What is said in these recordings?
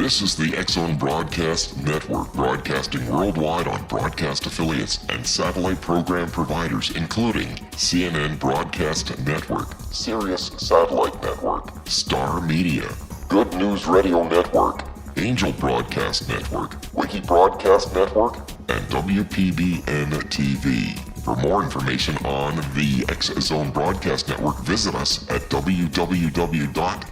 This is the X-Zone Broadcast Network, broadcasting worldwide on broadcast affiliates and satellite program providers, including CNN Broadcast Network, Sirius Satellite Network, Star Media, Good News Radio Network, Angel Broadcast Network, Wiki Broadcast Network, and WPBN TV. For more information on the X-Zone Broadcast Network, visit us at www.xzbn.net.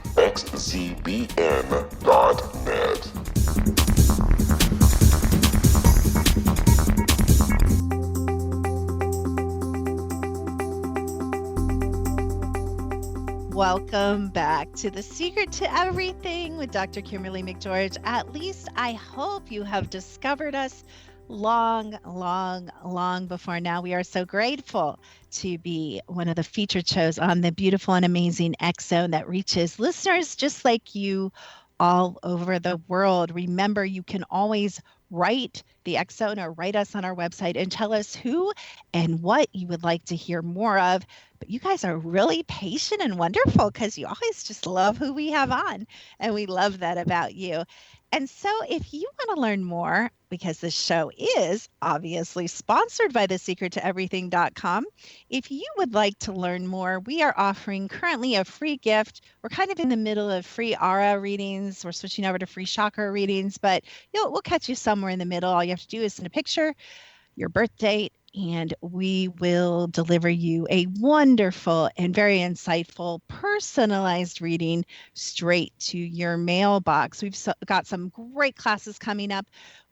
Welcome back to The Secret to Everything with Dr. Kimberly McGeorge. At least I hope you have discovered us long before now. We are so grateful to be one of the featured shows on the beautiful and amazing X-Zone that reaches listeners just like you all over the world. Remember, you can always write the X-Zone or write us on our website and tell us who and what you would like to hear more of. But you guys are really patient and wonderful because you always just love who we have on, and we love that about you. And so if you want to learn more, because this show is obviously sponsored by thesecrettoeverything.com, if you would like to learn more, we are offering currently a free gift. We're kind of in the middle of free aura readings. We're switching over to free chakra readings, but we'll catch you somewhere in the middle. All you have to do is send a picture, your birth date, and we will deliver you a wonderful and very insightful personalized reading straight to your mailbox. We've got some great classes coming up.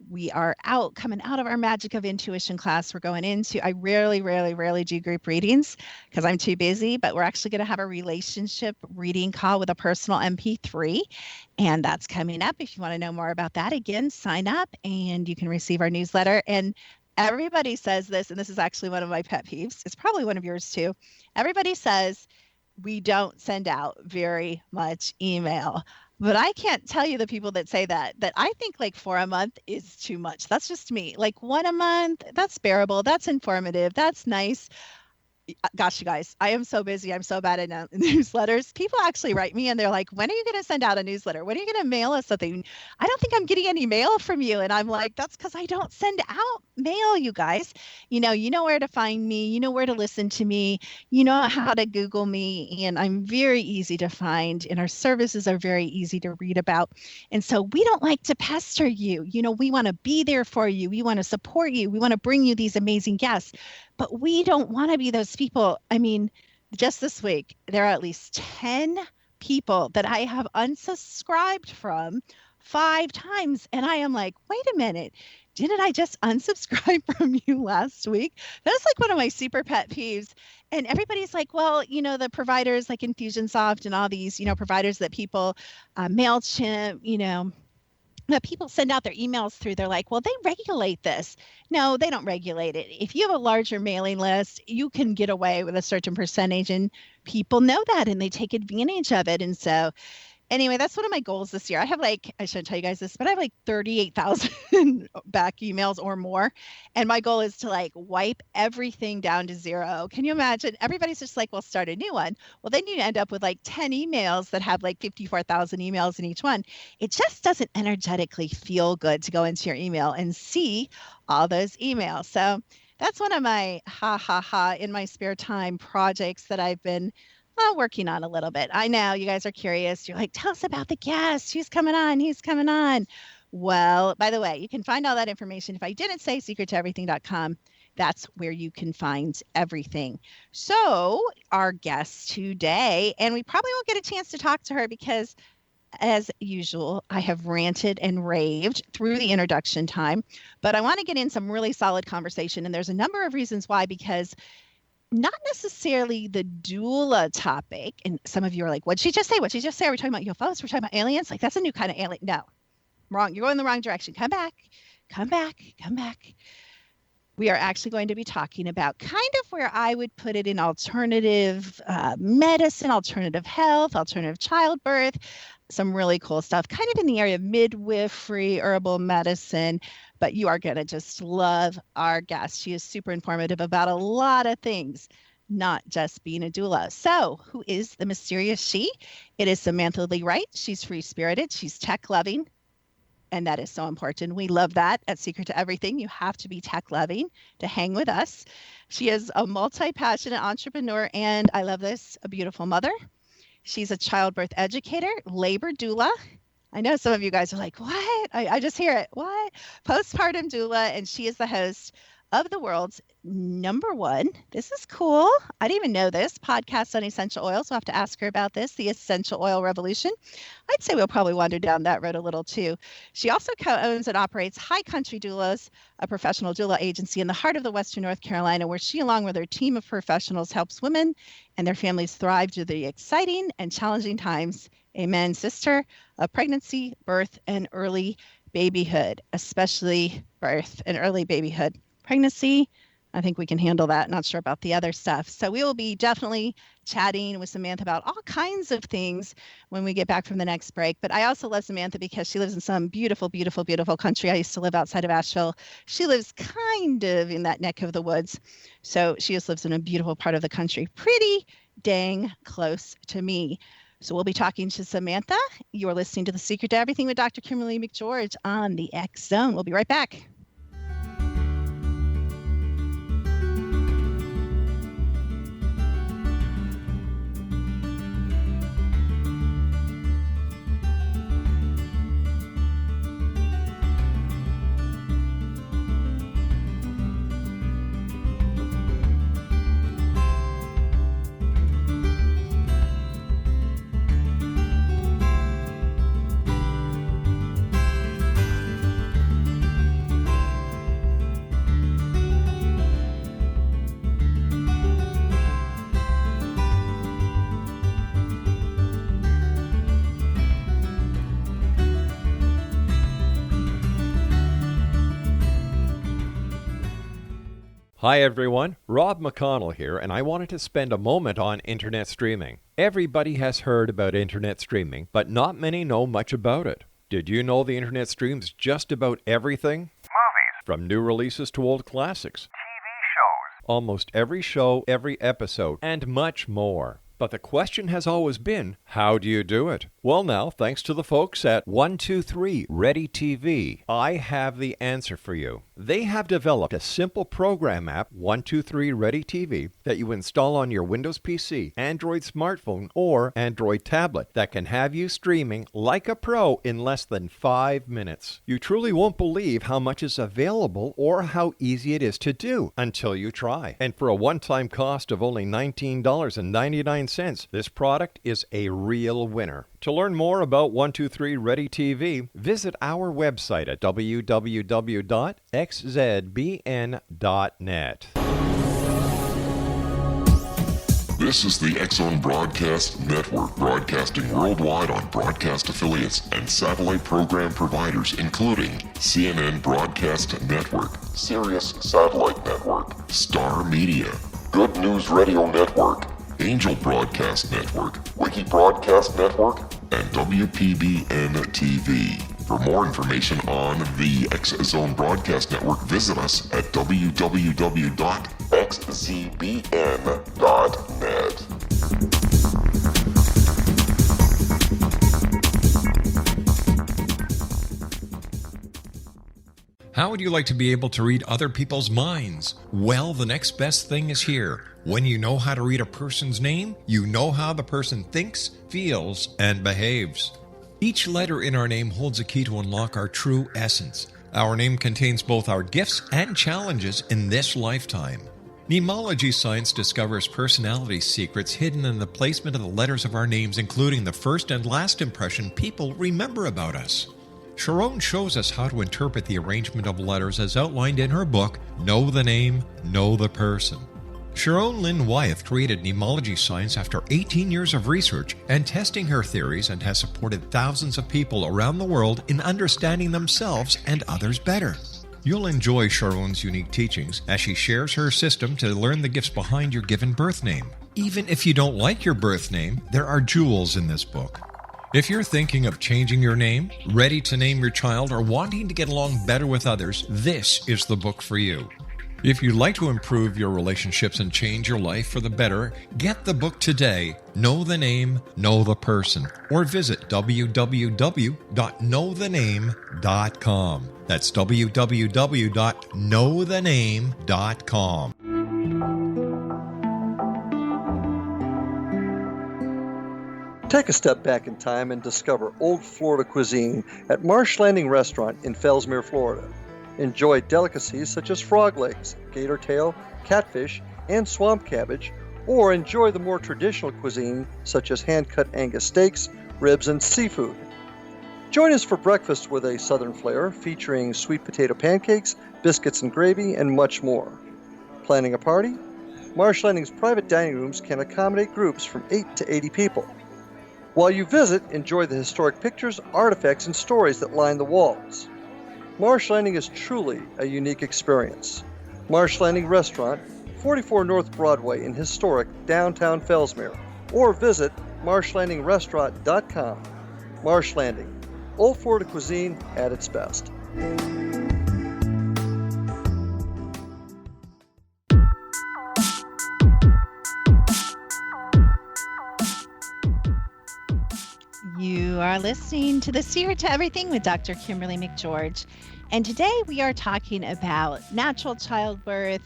We are coming out of our Magic of Intuition class. We're going into, I rarely do group readings because I'm too busy, but we're actually going to have a relationship reading call with a personal MP3. And that's coming up. If you want to know more about that, again, sign up and you can receive our newsletter. And everybody says this, and this is actually one of my pet peeves. It's probably one of yours too. Everybody says we don't send out very much email. But I can't tell you the people that say that I think like 4 a month is too much. That's just me. Like 1 a month, that's bearable. That's informative. That's nice. Gosh, you guys, I am so busy. I'm so bad at newsletters. People actually write me and they're like, when are you going to send out a newsletter? When are you going to mail us something? I don't think I'm getting any mail from you. And I'm like, that's because I don't send out mail, you guys. You know where to find me. You know where to listen to me. You know how to Google me. And I'm very easy to find. And our services are very easy to read about. And so we don't like to pester you. We want to be there for you. We want to support you. We want to bring you these amazing guests. But we don't want to be those people. I mean, just this week, there are at least 10 people that I have unsubscribed from 5 times. And I am like, wait a minute, didn't I just unsubscribe from you last week? That's like one of my super pet peeves. And everybody's like, well, the providers like Infusionsoft and all these, providers that people, MailChimp, that people send out their emails through, they're like, well, they regulate this. No, they don't regulate it. If you have a larger mailing list, you can get away with a certain percentage, and people know that and they take advantage of it. And so anyway, that's one of my goals this year. I have I shouldn't tell you guys this, but I have 38,000 back emails or more. And my goal is to wipe everything down to 0. Can you imagine? Everybody's just like, well, start a new one. Well, then you end up with 10 emails that have 54,000 emails in each one. It just doesn't energetically feel good to go into your email and see all those emails. So that's one of my in my spare time projects that I've been working on a little bit. I know you guys are curious. You're like, tell us about the guest. Who's coming on? He's coming on. Well, by the way, you can find all that information. If I didn't say secrettoeverything.com, that's where you can find everything. So our guest today, and we probably won't get a chance to talk to her because as usual, I have ranted and raved through the introduction time, but I want to get in some really solid conversation. And there's a number of reasons why, because not necessarily the doula topic. And some of you are like, what'd she just say? What'd she just say? Are we talking about UFOs? We're talking about aliens? That's a new kind of alien. No, wrong. You're going the wrong direction. Come back. We are actually going to be talking about kind of where I would put it in alternative medicine, alternative health, alternative childbirth, some really cool stuff, kind of in the area of midwifery, herbal medicine. But you are going to just love our guest. She is super informative about a lot of things, not just being a doula. So who is the mysterious she? It is Samantha Lee Wright. She's free-spirited. She's tech-loving. And that is so important. We love that at Secret to Everything. You have to be tech loving to hang with us. She is a multi-passionate entrepreneur, and I love this, a beautiful mother. She's a childbirth educator, labor doula. I know some of you guys are like, what? I just hear it. What? Postpartum doula, and she is the host of the world's #1. This is cool. I didn't even know this podcast on essential oils. We'll have to ask her about this, the essential oil revolution. I'd say we'll probably wander down that road a little too. She also co-owns and operates High Country Doulas, a professional doula agency in the heart of the Western North Carolina, where she, along with her team of professionals, helps women and their families thrive through the exciting and challenging times, amen, sister, of pregnancy, birth, and early babyhood, especially birth and early babyhood. Pregnancy, I think we can handle that. Not sure about the other stuff. So we will be definitely chatting with Samantha about all kinds of things when we get back from the next break. But I also love Samantha because she lives in some beautiful, beautiful, beautiful country. I used to live outside of Asheville. She lives kind of in that neck of the woods. So she just lives in a beautiful part of the country, pretty dang close to me. So we'll be talking to Samantha. You're listening to The Secret to Everything with Dr. Kimberly McGeorge on the X Zone. We'll be right back. Hi everyone, Rob McConnell here, and I wanted to spend a moment on internet streaming. Everybody has heard about internet streaming, but not many know much about it. Did you know the internet streams just about everything? Movies. From new releases to old classics. TV shows. Almost every show, every episode, and much more. But the question has always been, how do you do it? Well now, thanks to the folks at 123 Ready TV, I have the answer for you. They have developed a simple program app, 123 Ready TV, that you install on your Windows PC, Android smartphone, or Android tablet that can have you streaming like a pro in less than 5 minutes. You truly won't believe how much is available or how easy it is to do until you try. And for a one-time cost of only $19.99, this product is a real winner. To learn more about 123 Ready TV, visit our website at www.xzbn.net. This is the X-Zone Broadcast Network, broadcasting worldwide on broadcast affiliates and satellite program providers, including CNN Broadcast Network, Sirius Satellite Network, Star Media, Good News Radio Network, Angel Broadcast Network, Wiki Broadcast Network, and WPBN TV. For more information on the X-Zone Broadcast Network, visit us at www.xzbn.net. How would you like to be able to read other people's minds? Well, the next best thing is here. When you know how to read a person's name, you know how the person thinks, feels, and behaves. Each letter in our name holds a key to unlock our true essence. Our name contains both our gifts and challenges in this lifetime. Mnemology science discovers personality secrets hidden in the placement of the letters of our names, including the first and last impression people remember about us. Sharon shows us how to interpret the arrangement of letters as outlined in her book, Know the Name, Know the Person. Sharon Lynn Wyeth created mnemology science after 18 years of research and testing her theories, and has supported thousands of people around the world in understanding themselves and others better. You'll enjoy Sharon's unique teachings as she shares her system to learn the gifts behind your given birth name. Even if you don't like your birth name, there are jewels in this book. If you're thinking of changing your name, ready to name your child, or wanting to get along better with others, this is the book for you. If you'd like to improve your relationships and change your life for the better, get the book today, Know the Name, Know the Person, or visit www.knowthename.com. That's www.knowthename.com. Take a step back in time and discover old Florida cuisine at Marsh Landing Restaurant in Fellsmere, Florida. Enjoy delicacies such as frog legs, gator tail, catfish, and swamp cabbage, or enjoy the more traditional cuisine such as hand-cut Angus steaks, ribs, and seafood. Join us for breakfast with a southern flair featuring sweet potato pancakes, biscuits and gravy, and much more. Planning a party? Marsh Landing's private dining rooms can accommodate groups from 8 to 80 people. While you visit, enjoy the historic pictures, artifacts, and stories that line the walls. Marsh Landing is truly a unique experience. Marsh Landing Restaurant, 44 North Broadway in historic downtown Fellsmere, or visit marshlandingrestaurant.com. Marsh Landing, old Florida cuisine at its best. You are listening to The Secret to Everything with Dr. Kimberly McGeorge. And today we are talking about natural childbirth.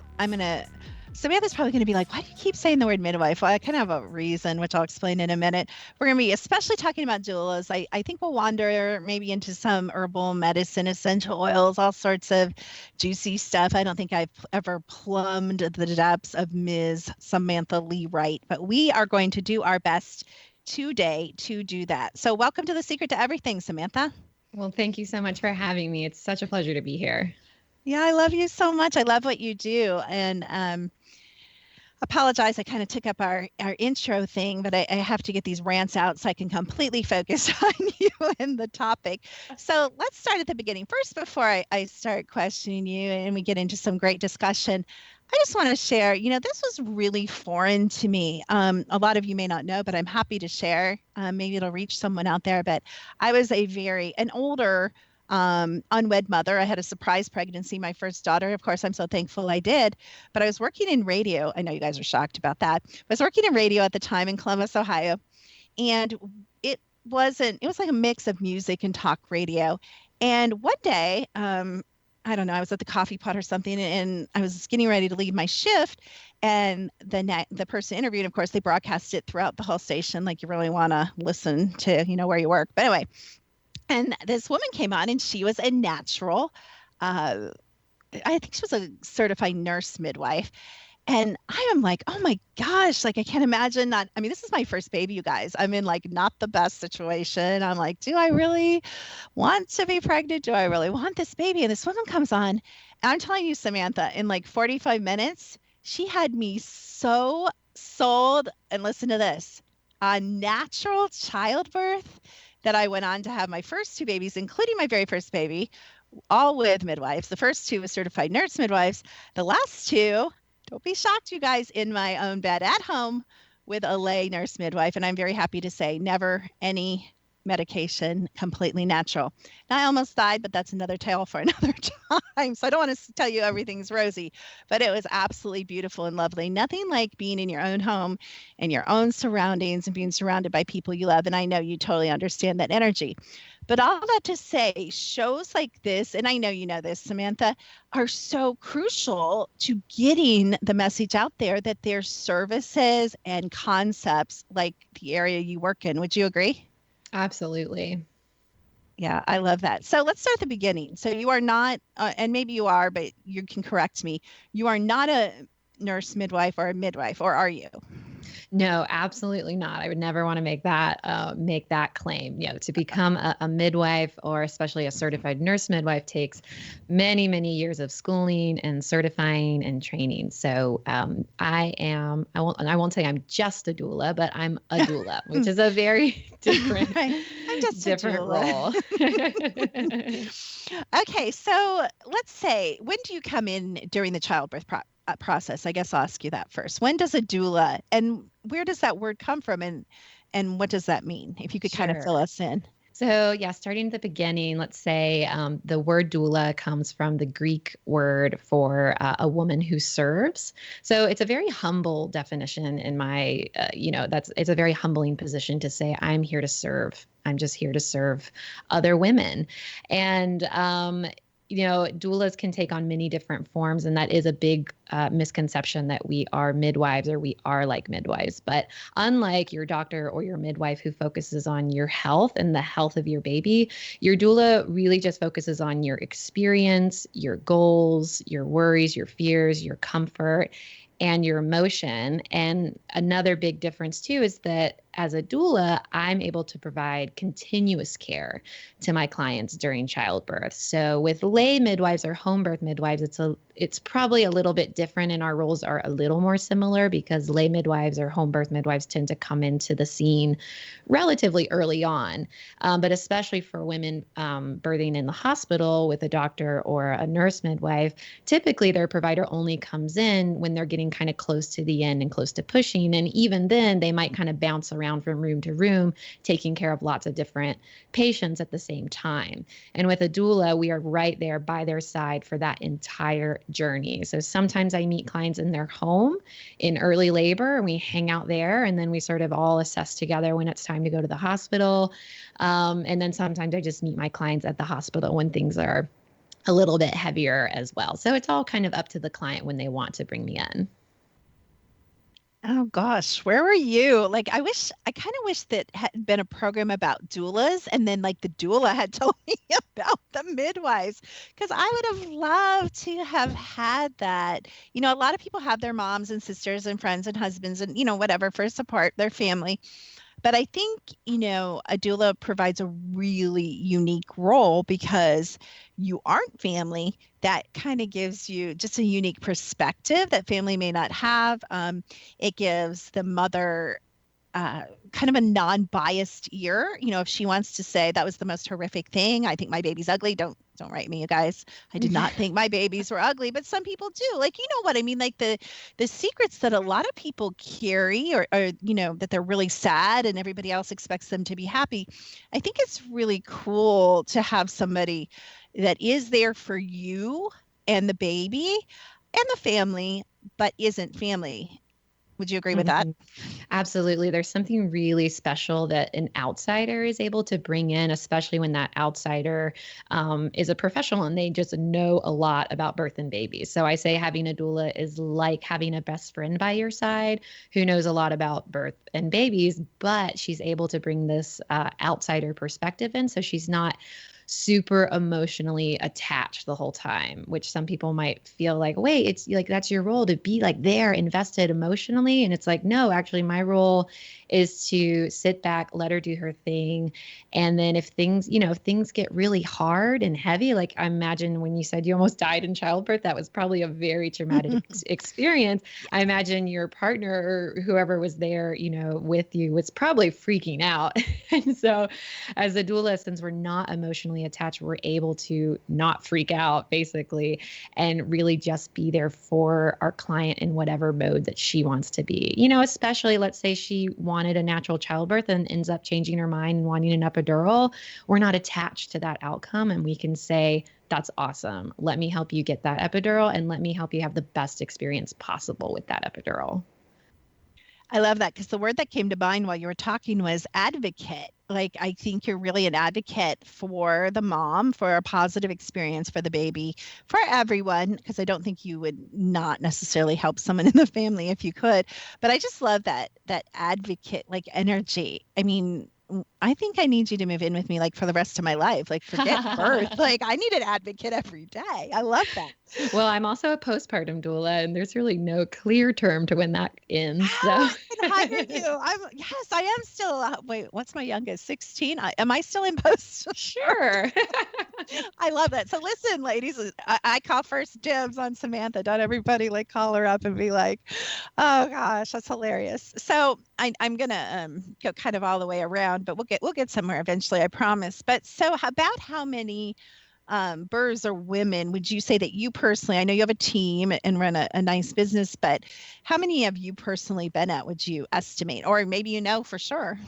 Samantha's probably going to be like, why do you keep saying the word midwife? Well, I kind of have a reason, which I'll explain in a minute. We're going to be especially talking about doulas. I think we'll wander maybe into some herbal medicine, essential oils, all sorts of juicy stuff. I don't think I've ever plumbed the depths of Ms. Samantha Lee Wright, but we are going to do our best today to do that. So welcome to The Secret to Everything, Samantha. Well, thank you so much for having me. It's such a pleasure to be here. Yeah, I love you so much. I love what you do. And apologize, I kind of took up our intro thing, but I have to get these rants out so I can completely focus on you and the topic. So let's start at the beginning. First, before I start questioning you and we get into some great discussion, I just want to share, this was really foreign to me. A lot of you may not know, but I'm happy to share. Maybe it'll reach someone out there, but I was an older unwed mother. I had a surprise pregnancy, my first daughter. Of course, I'm so thankful I did. But I was working in radio. I know you guys are shocked about that. I was working in radio at the time in Columbus, Ohio. And it was like a mix of music and talk radio. And one day, I don't know, I was at the coffee pot or something, and I was getting ready to leave my shift. And the person interviewed, of course, they broadcast it throughout the whole station, like you really want to listen to, where you work. But anyway, and this woman came on, and she was a natural, I think she was a certified nurse midwife. And I am like, oh my gosh, like I can't imagine this is my first baby, you guys. I'm in like not the best situation. I'm like, do I really want to be pregnant? Do I really want this baby? And this woman comes on, and I'm telling you, Samantha, in like 45 minutes, she had me so sold. And listen to this, on natural childbirth, that I went on to have my first two babies, including my very first baby, all with midwives. The first two were certified nurse midwives. The last two, don't be shocked, you guys, in my own bed at home with a lay nurse midwife. And I'm very happy to say never any medication, completely natural. Now, I almost died, but that's another tale for another time. So I don't want to tell you everything's rosy, but it was absolutely beautiful and lovely. Nothing like being in your own home and your own surroundings and being surrounded by people you love. And I know you totally understand that energy. But all that to say, shows like this, and I know you know this, Samantha, are so crucial to getting the message out there that there's services and concepts like the area you work in. Would you agree? Absolutely. Yeah, I love that. So let's start at the beginning. So you are not, and maybe you are, but you can correct me. You are not a nurse midwife or a midwife, or are you? No, absolutely not. I would never want to make that claim. To become a midwife, or especially a certified nurse midwife, takes many, many years of schooling and certifying and training. So I won't say I'm just a doula, but I'm a doula, which is a very different, right. I'm just different role. Okay, so let's say, when do you come in during the childbirth process? I guess I'll ask you that first. When does a doula, and where does that word come from, and what does that mean? If you could kind of fill us in. So, yeah, starting at the beginning, let's say the word doula comes from the Greek word for a woman who serves. So, it's a very humble definition in my, it's a very humbling position to say, I'm here to serve. I'm just here to serve other women. And, doulas can take on many different forms, and that is a big misconception that we are midwives or we are like midwives. But unlike your doctor or your midwife who focuses on your health and the health of your baby, your doula really just focuses on your experience, your goals, your worries, your fears, your comfort, and your emotion. And another big difference too is that as a doula, I'm able to provide continuous care to my clients during childbirth. So with lay midwives or home birth midwives, it's probably a little bit different, and our roles are a little more similar because lay midwives or home birth midwives tend to come into the scene relatively early on. But especially for women birthing in the hospital with a doctor or a nurse midwife, typically their provider only comes in when they're getting kind of close to the end and close to pushing. And even then, they might kind of bounce around from room to room, taking care of lots of different patients at the same time. And with a doula, we are right there by their side for that entire journey. So sometimes I meet clients in their home in early labor, and we hang out there, and then we sort of all assess together when it's time to go to the hospital. And then sometimes I just meet my clients at the hospital when things are a little bit heavier as well. So it's all kind of up to the client when they want to bring me in. Oh gosh, where were you? Like, I kind of wish that had been a program about doulas, and then like the doula had told me about the midwives, because I would have loved to have had that. A lot of people have their moms and sisters and friends and husbands and, whatever for support, their family. But I think, a doula provides a really unique role because you aren't family. That kind of gives you just a unique perspective that family may not have. It gives the mother kind of a non-biased ear. If she wants to say that was the most horrific thing, I think my baby's ugly. Don't write me, you guys. I did not think my babies were ugly, but some people do. Like, you know what I mean? Like the secrets that a lot of people carry, or that they're really sad and everybody else expects them to be happy. I think it's really cool to have somebody that is there for you and the baby and the family, but isn't family. Would you agree with that? Absolutely. There's something really special that an outsider is able to bring in, especially when that outsider is a professional and they just know a lot about birth and babies. So I say having a doula is like having a best friend by your side who knows a lot about birth and babies, but she's able to bring this outsider perspective in. So she's not super emotionally attached the whole time, which some people might feel like, wait, it's like, that's your role to be like there invested emotionally. And it's like, no, actually my role is to sit back, let her do her thing. And then if things get really hard and heavy, like I imagine when you said you almost died in childbirth, that was probably a very traumatic experience. I imagine your partner or whoever was there, with you was probably freaking out. And so as a doula, since we're not emotionally attached, we're able to not freak out basically, and really just be there for our client in whatever mode that she wants to be. Especially let's say she wanted a natural childbirth and ends up changing her mind and wanting an epidural. We're not attached to that outcome, and we can say, that's awesome. Let me help you get that epidural, and let me help you have the best experience possible with that epidural. I love that, because the word that came to mind while you were talking was advocate. Like, I think you're really an advocate for the mom, for a positive experience for the baby, for everyone, because I don't think you would not necessarily help someone in the family if you could. But I just love that advocate, like, energy. I mean, I think I need you to move in with me, like, for the rest of my life. Like, forget birth. Like, I need an advocate every day. I love that. Well, I'm also a postpartum doula, and there's really no clear term to when that ends. So. I can hire you. I am still. Wait, what's my youngest? 16. Am I still in post? Sure. I love that. So listen, ladies, I call first dibs on Samantha. Don't everybody like call her up and be like, "Oh gosh, that's hilarious." So I'm gonna go kind of all the way around, but we'll get somewhere eventually, I promise. But so about how many births or women would you say that you personally, I know you have a team and run a nice business, but how many have you personally been at, would you estimate? Or maybe for sure?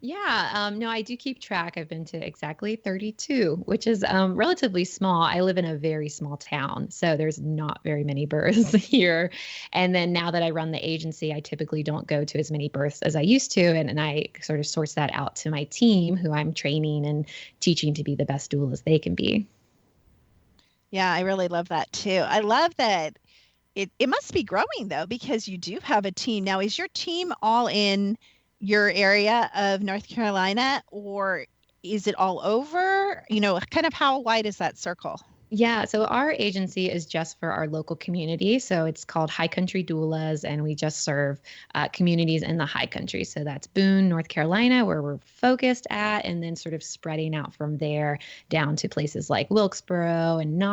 No, I do keep track. I've been to exactly 32, which is relatively small. I live in a very small town, so there's not very many births here. And then now that I run the agency, I typically don't go to as many births as I used to. And I sort of source that out to my team, who I'm training and teaching to be the best doulas they can be. Yeah, I really love that too. I love that it must be growing though, because you do have a team. Now, is your team all in your area of North Carolina, or is it all over? Kind of how wide is that circle? Yeah, so our agency is just for our local community. So it's called High Country Doulas, and we just serve communities in the high country. So that's Boone, North Carolina, where we're focused at, and then sort of spreading out from there down to places like Wilkesboro and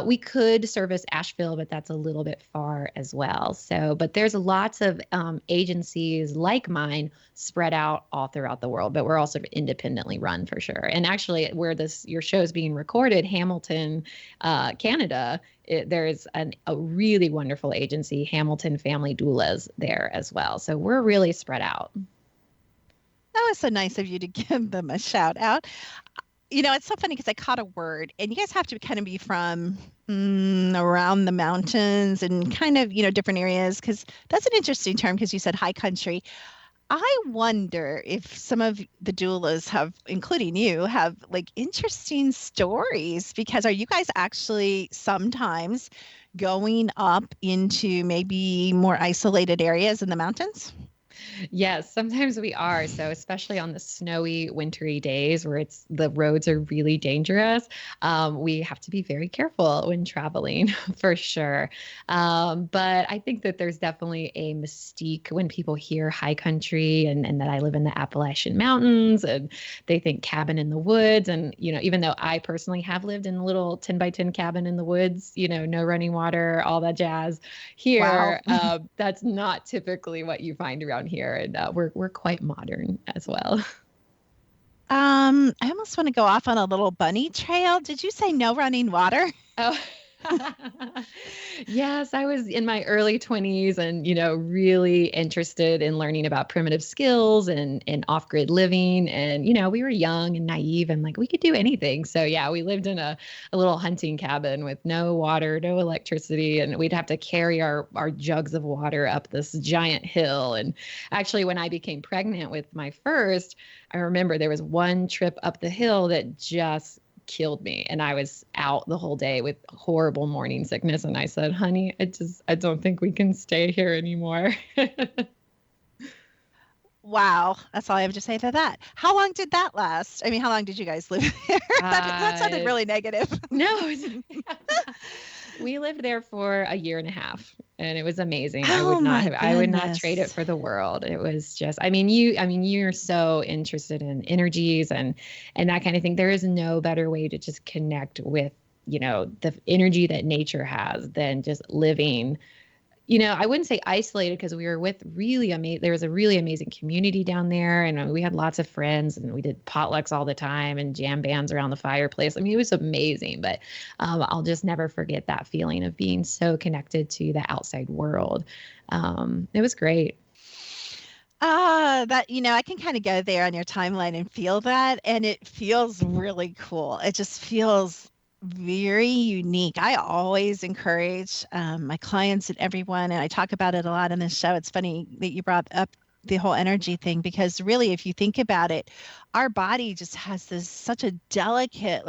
we could service Asheville, but that's a little bit far as well. So, but there's lots of agencies like mine spread out all throughout the world, but we're also independently run for sure. And actually, where your show is being recorded, Hamilton, Canada, there's a really wonderful agency, Hamilton Family Doulas, there as well. So we're really spread out. That was so nice of you to give them a shout out. It's so funny because I caught a word, and you guys have to kind of be from around the mountains and kind of, different areas, because that's an interesting term, because you said high country. I wonder if some of the doulas have, including you, have like interesting stories, because are you guys actually sometimes going up into maybe more isolated areas in the mountains? Yes, sometimes we are. So especially on the snowy, wintry days where the roads are really dangerous, we have to be very careful when traveling for sure. But I think that there's definitely a mystique when people hear high country and that I live in the Appalachian Mountains, and they think cabin in the woods. And, even though I personally have lived in a little 10 by 10 cabin in the woods, no running water, all that jazz here, wow. That's not typically what you find around here. And we're quite modern as well. I almost want to go off on a little bunny trail. Did you say no running water? Oh, yes, I was in my early 20s and, really interested in learning about primitive skills and off-grid living. And, we were young and naive and like, we could do anything. So yeah, we lived in a little hunting cabin with no water, no electricity, and we'd have to carry our jugs of water up this giant hill. And actually, when I became pregnant with my first, I remember there was one trip up the hill that just killed me, and I was out the whole day with horrible morning sickness, and I said, honey, I don't think we can stay here anymore. Wow, that's all I have to say to that. How long did that last? I mean, how long did you guys live there? That sounded really negative. No. We lived there for a year and a half, and it was amazing. I would not trade it for the world. It was just, you're so interested in energies and that kind of thing. There is no better way to just connect with, the energy that nature has than just living. I wouldn't say isolated, because we were with there was a really amazing community down there, and we had lots of friends, and we did potlucks all the time and jam bands around the fireplace. It was amazing, but I'll just never forget that feeling of being so connected to the outside world. It was great. That, I can kind of go there on your timeline and feel that, and it feels really cool. It just feels very unique. I always encourage my clients and everyone, and I talk about it a lot on this show. It's funny that you brought up the whole energy thing, because really, if you think about it, our body just has such a delicate,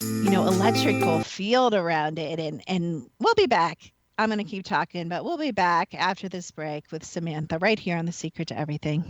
electrical field around it. And we'll be back. I'm going to keep talking, but we'll be back after this break with Samantha right here on The Secret to Everything.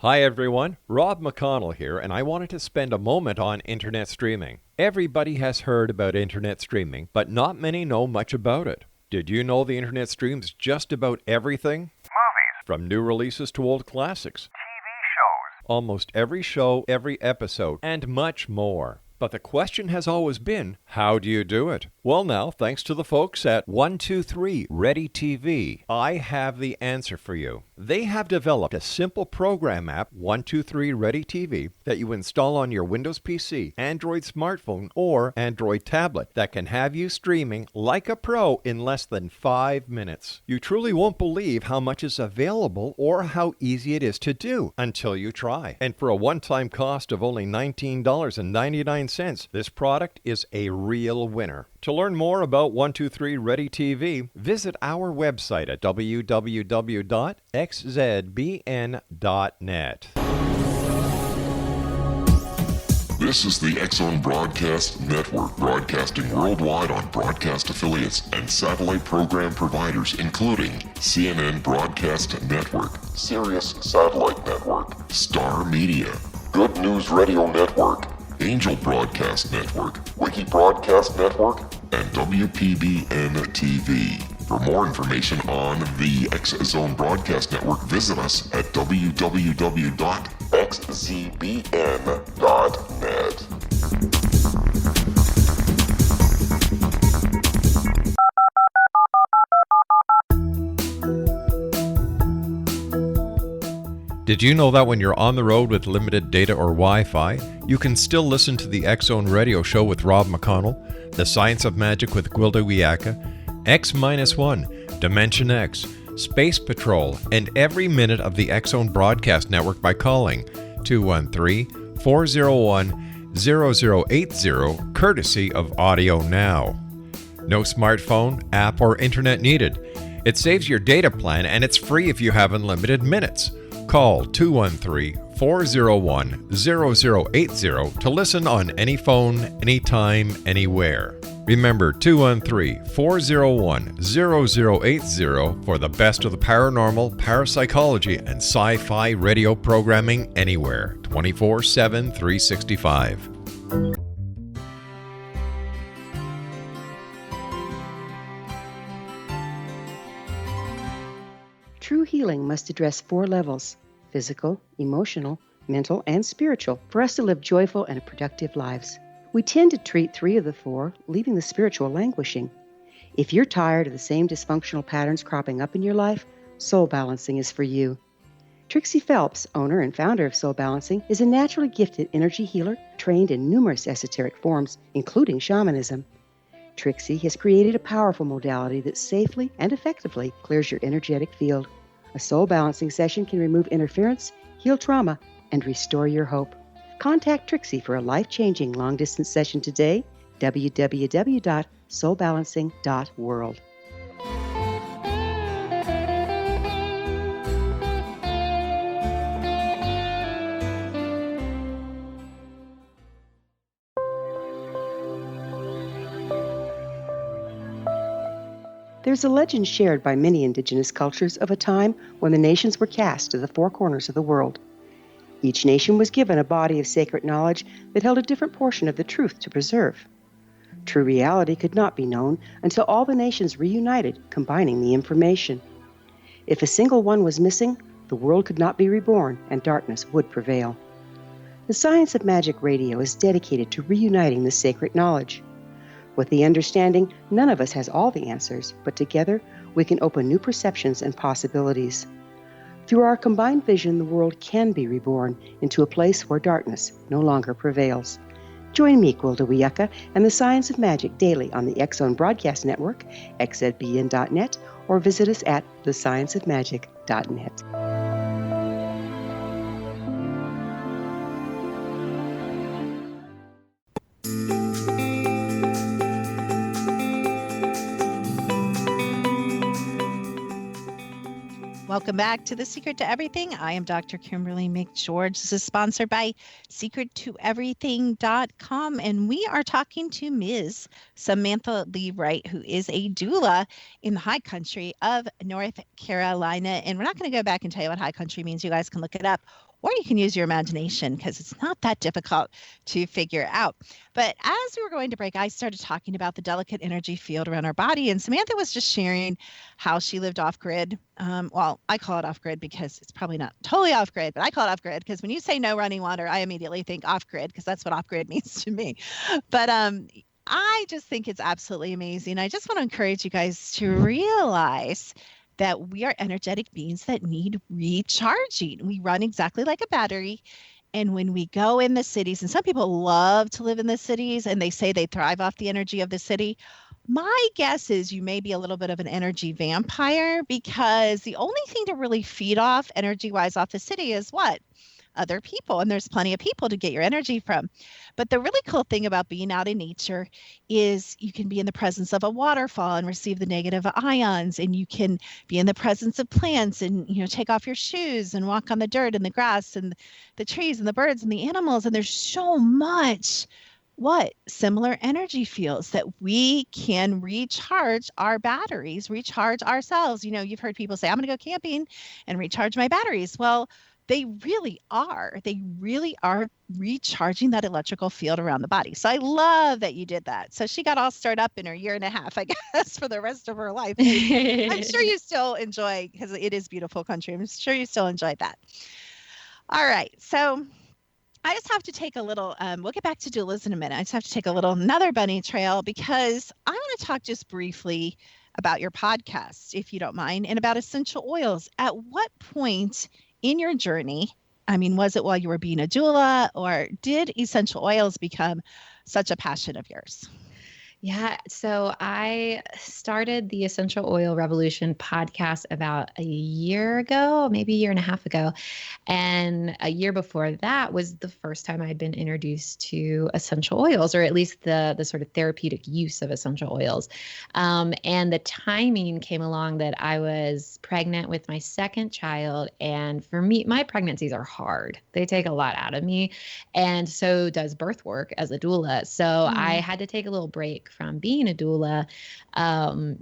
Hi everyone, Rob McConnell here, and I wanted to spend a moment on internet streaming. Everybody has heard about internet streaming, but not many know much about it. Did you know the internet streams just about everything? Movies, From new releases to old classics. TV shows, Almost every show, every episode, and much more. But the question has always been, how do you do it? Well now, thanks to the folks at 123 Ready TV, I have the answer for you. They have developed a simple program app, 123 Ready TV, that you install on your Windows PC, Android smartphone, or Android tablet that can have you streaming like a pro in less than 5 minutes. You truly won't believe how much is available or how easy it is to do until you try. And for a one-time cost of only $19.99, this product is a real winner. To learn more about 123 Ready TV, visit our website at www.xzbn.net. This is the X-Zone Broadcast Network, broadcasting worldwide on broadcast affiliates and satellite program providers, including CNN Broadcast Network, Sirius Satellite Network, Star Media, Good News Radio Network, Angel Broadcast Network, Wiki Broadcast Network, and WPBN TV. For more information on the X-Zone Broadcast Network, visit us at www.xzbn.net. Did you know that when you're on the road with limited data or Wi-Fi, you can still listen to the X-Zone Radio Show with Rob McConnell, The Science of Magic with Gwilda Wiyaka, X-1, Dimension X, Space Patrol, and every minute of the X-Zone Broadcast Network by calling 213-401-0080, courtesy of Audio Now. No smartphone, app, or internet needed. It saves your data plan and it's free if you have unlimited minutes. Call 213-401-0080 to listen on any phone, anytime, anywhere. Remember 213-401-0080 for the best of the paranormal, parapsychology, and sci-fi radio programming anywhere, 24/7, 365. True healing must address 4 levels: physical, emotional, mental, and spiritual, for us to live joyful and productive lives. We tend to treat 3 of the 4, leaving the spiritual languishing. If you're tired of the same dysfunctional patterns cropping up in your life, Soul Balancing is for you. Trixie Phelps, owner and founder of Soul Balancing, is a naturally gifted energy healer trained in numerous esoteric forms, including shamanism. Trixie has created a powerful modality that safely and effectively clears your energetic field. A soul balancing session can remove interference, heal trauma, and restore your hope. Contact Trixie for a life-changing long-distance session today, www.soulbalancing.world. There's a legend shared by many indigenous cultures of a time when the nations were cast to the 4 corners of the world. Each nation was given a body of sacred knowledge that held a different portion of the truth to preserve. True reality could not be known until all the nations reunited, combining the information. If a single one was missing, the world could not be reborn and darkness would prevail. The Science of Magic Radio is dedicated to reuniting the sacred knowledge. With the understanding, none of us has all the answers, but together we can open new perceptions and possibilities. Through our combined vision, the world can be reborn into a place where darkness no longer prevails. Join me, Gwilda Wiyaka, and the Science of Magic daily on the X-Zone Broadcast Network, xzbn.net, or visit us at thescienceofmagic.net. Welcome back to The Secret to Everything. I am Dr. Kimberly McGeorge. This is sponsored by secrettoeverything.com, and we are talking to Ms. Samantha Lee Wright, who is a doula in the high country of North Carolina. And we're not going to go back and tell you what high country means. You guys can look it up. or you can use your imagination because it's not that difficult to figure out. But as we were going to break, I started talking about the delicate energy field around our body, and Samantha was just sharing how she lived off grid. Well, I call it off grid because it's probably not totally off grid, but I call it off grid because when you say no running water, I immediately think off grid because that's what off grid means to me. But I just think it's absolutely amazing. I just want to encourage you guys to realize that we are energetic beings that need recharging. We run exactly like a battery. And when we go in the cities, and some people love to live in the cities and they say they thrive off the energy of the city. My guess is you may be a little bit of an energy vampire because the only thing to really feed off energy wise off the city is what? Other people, and there's plenty of people to get your energy from. But the really cool thing about being out in nature is you can be in the presence of a waterfall and receive the negative ions, and you can be in the presence of plants and take off your shoes and walk on the dirt and the grass and the trees and the birds and the animals, and there's so much similar energy fields that we can recharge our batteries, recharge ourselves. You've heard people say, I'm going to go camping and recharge my batteries. Well, they really are. They really are recharging that electrical field around the body. So I love that you did that. So she got all stirred up in her year and a half, I guess, for the rest of her life. I'm sure you still enjoy, because it is beautiful country. I'm sure you still enjoyed that. All right. So I just have to take a little, we'll get back to doulas in a minute. I just have to take another bunny trail because I want to talk just briefly about your podcast, if you don't mind, and about essential oils. At what point in your journey, was it while you were being a doula, or did essential oils become such a passion of yours? Yeah. So I started the Essential Oil Revolution podcast about a year ago, maybe a year and a half ago. And a year before that was the first time I'd been introduced to essential oils, or at least the sort of therapeutic use of essential oils. And the timing came along that I was pregnant with my second child. And for me, my pregnancies are hard. They take a lot out of me. And so does birth work as a doula. So I had to take a little break from being a doula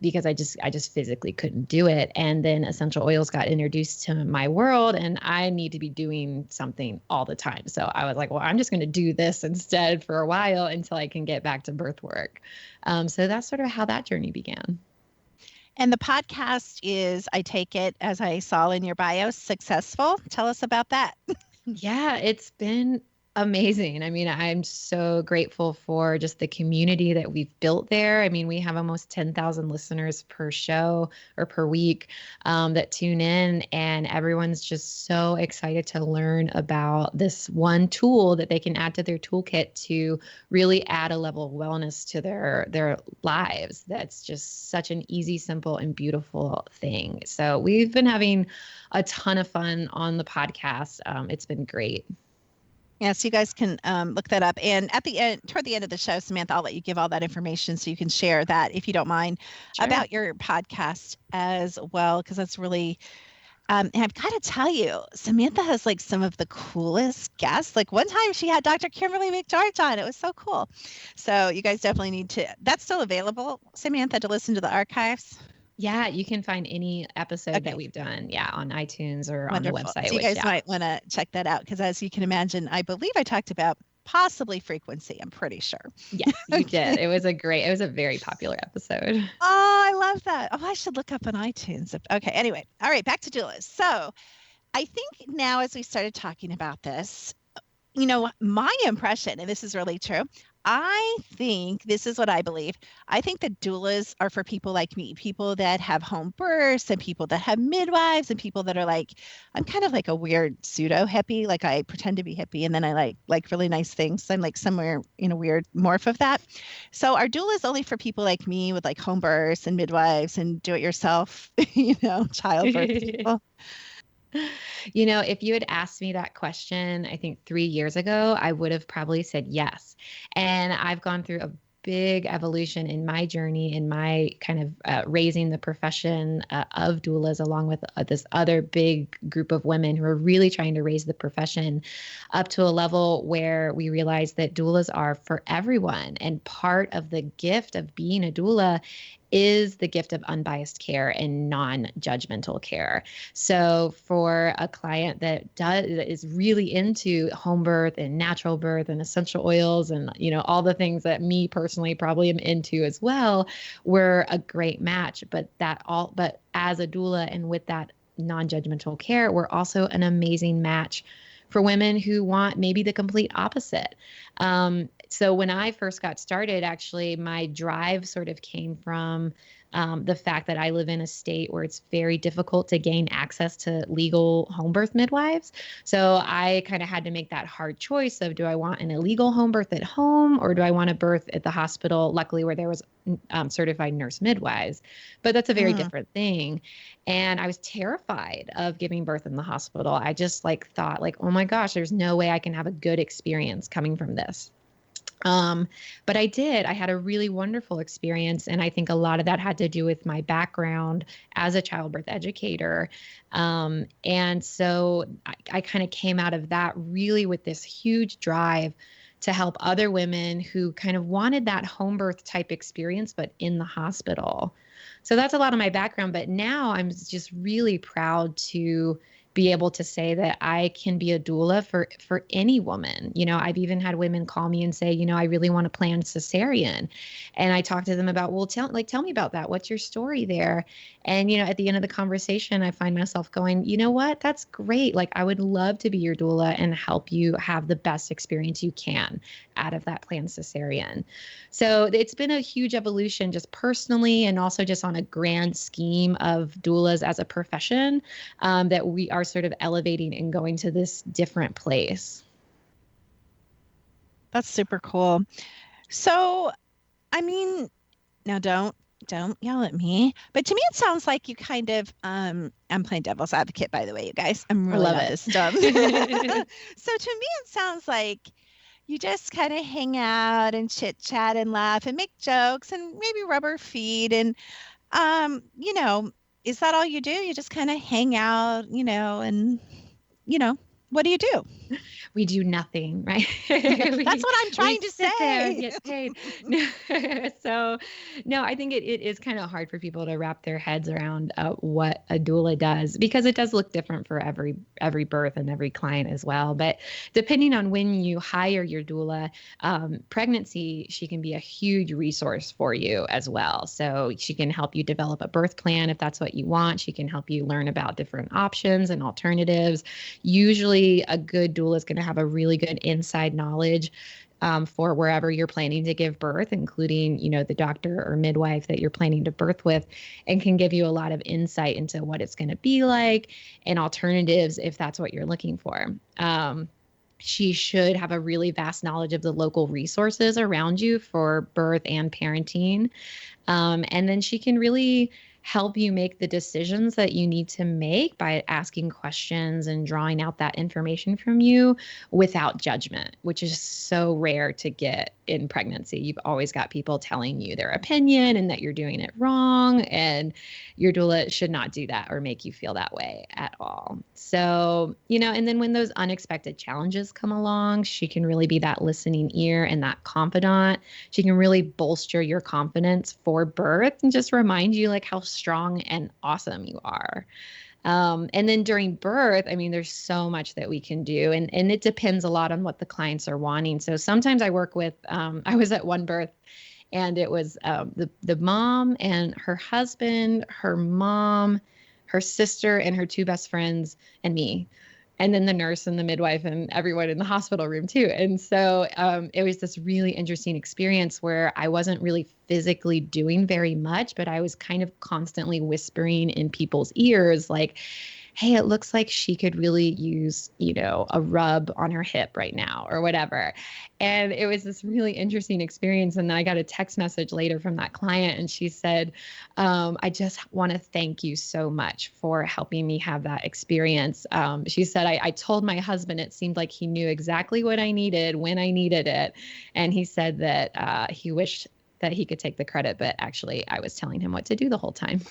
because I just physically couldn't do it. And then essential oils got introduced to my world, and I need to be doing something all the time. So I was like, well, I'm just going to do this instead for a while until I can get back to birth work. So that's sort of how that journey began. And the podcast is, I take it, as I saw in your bio, successful. Tell us about that. Yeah, it's been amazing. I'm so grateful for just the community that we've built there. We have almost 10,000 listeners per show or per week that tune in, and everyone's just so excited to learn about this one tool that they can add to their toolkit to really add a level of wellness to their lives. That's just such an easy, simple, and beautiful thing. So we've been having a ton of fun on the podcast. It's been great. Yeah, so you guys can look that up. And at the end, toward the end of the show, Samantha, I'll let you give all that information so you can share that, if you don't mind, about your podcast as well, because that's really, and I've got to tell you, Samantha has like some of the coolest guests. Like one time she had Dr. Kimberly McGeorge on. It was so cool. So you guys definitely need to, that's still available, Samantha, to listen to the archives? Yeah, you can find any episode that we've done, on iTunes or Wonderful. On the website. So you guys might want to check that out because, as you can imagine, I believe I talked about possibly frequency. I'm pretty sure. Yes, you did. It was a very popular episode. Oh, I love that. Oh, I should look up on iTunes. Okay. Anyway. All right. Back to doulas. So I think now, as we started talking about this, my impression, and this is really true, I think this is what I believe. I think that doulas are for people like me, people that have home births and people that have midwives and people that are like, I'm kind of like a weird pseudo hippie. Like I pretend to be hippie and then I like really nice things. I'm like somewhere in a weird morph of that. So are doulas only for people like me with like home births and midwives and do it yourself, childbirth people? If you had asked me that question, I think 3 years ago, I would have probably said yes. And I've gone through a big evolution in my journey, in my kind of raising the profession of doulas, along with this other big group of women who are really trying to raise the profession up to a level where we realize that doulas are for everyone. And part of the gift of being a doula is the gift of unbiased care and non-judgmental care. So for a client that is really into home birth and natural birth and essential oils and, all the things that me personally probably am into as well, we're a great match. But as a doula and with that non-judgmental care, we're also an amazing match for women who want maybe the complete opposite. So when I first got started, actually, my drive sort of came from the fact that I live in a state where it's very difficult to gain access to legal home birth midwives. So I kind of had to make that hard choice of, do I want an illegal home birth at home, or do I want to birth at the hospital, luckily where there was certified nurse midwives. But that's a very different thing. And I was terrified of giving birth in the hospital. I just thought oh my gosh, there's no way I can have a good experience coming from this. But I did. I had a really wonderful experience. And I think a lot of that had to do with my background as a childbirth educator. And so I kind of came out of that really with this huge drive to help other women who kind of wanted that home birth type experience, but in the hospital. So that's a lot of my background. But now I'm just really proud to be able to say that I can be a doula for any woman. I've even had women call me and say, I really want to plan cesarean. And I talk to them about, well, tell me about that. What's your story there? And, at the end of the conversation, I find myself going, you know what, that's great. I would love to be your doula and help you have the best experience you can out of that planned cesarean. So it's been a huge evolution just personally, and also just on a grand scheme of doulas as a profession, that we are sort of elevating and going to this different place. That's super cool. So, now don't yell at me, but to me it sounds like you kind of I'm playing devil's advocate, by the way, you guys. I'm really not this dumb. So to me it sounds like you just kind of hang out and chit chat and laugh and make jokes and maybe rub her feet, and is that all you do? You just kind of hang out, and what do you do? We do nothing, right? That's what I'm trying to say. There and get paid. So, no, I think it is kind of hard for people to wrap their heads around what a doula does, because it does look different for every birth and every client as well. But depending on when you hire your doula, pregnancy, she can be a huge resource for you as well. So she can help you develop a birth plan if that's what you want. She can help you learn about different options and alternatives. Usually a good doula is going to have a really good inside knowledge for wherever you're planning to give birth, including, the doctor or midwife that you're planning to birth with, and can give you a lot of insight into what it's going to be like and alternatives if that's what you're looking for. She should have a really vast knowledge of the local resources around you for birth and parenting. And then she can really help you make the decisions that you need to make by asking questions and drawing out that information from you without judgment, which is so rare to get in pregnancy. You've always got people telling you their opinion and that you're doing it wrong, and your doula should not do that or make you feel that way at all. So, and then when those unexpected challenges come along, she can really be that listening ear and that confidant. She can really bolster your confidence for birth and just remind you how strong and awesome you are. And then during birth, there's so much that we can do, and it depends a lot on what the clients are wanting. So sometimes I work with, I was at one birth, and it was the mom and her husband, her mom, her sister, and her two best friends, and me. And then the nurse and the midwife and everyone in the hospital room too. And so it was this really interesting experience where I wasn't really physically doing very much, but I was kind of constantly whispering in people's ears, hey, it looks like she could really use, a rub on her hip right now or whatever. And it was this really interesting experience. And then I got a text message later from that client, and she said, I just want to thank you so much for helping me have that experience. She said, I told my husband it seemed like he knew exactly what I needed when I needed it. And he said that he wished that he could take the credit, but actually I was telling him what to do the whole time.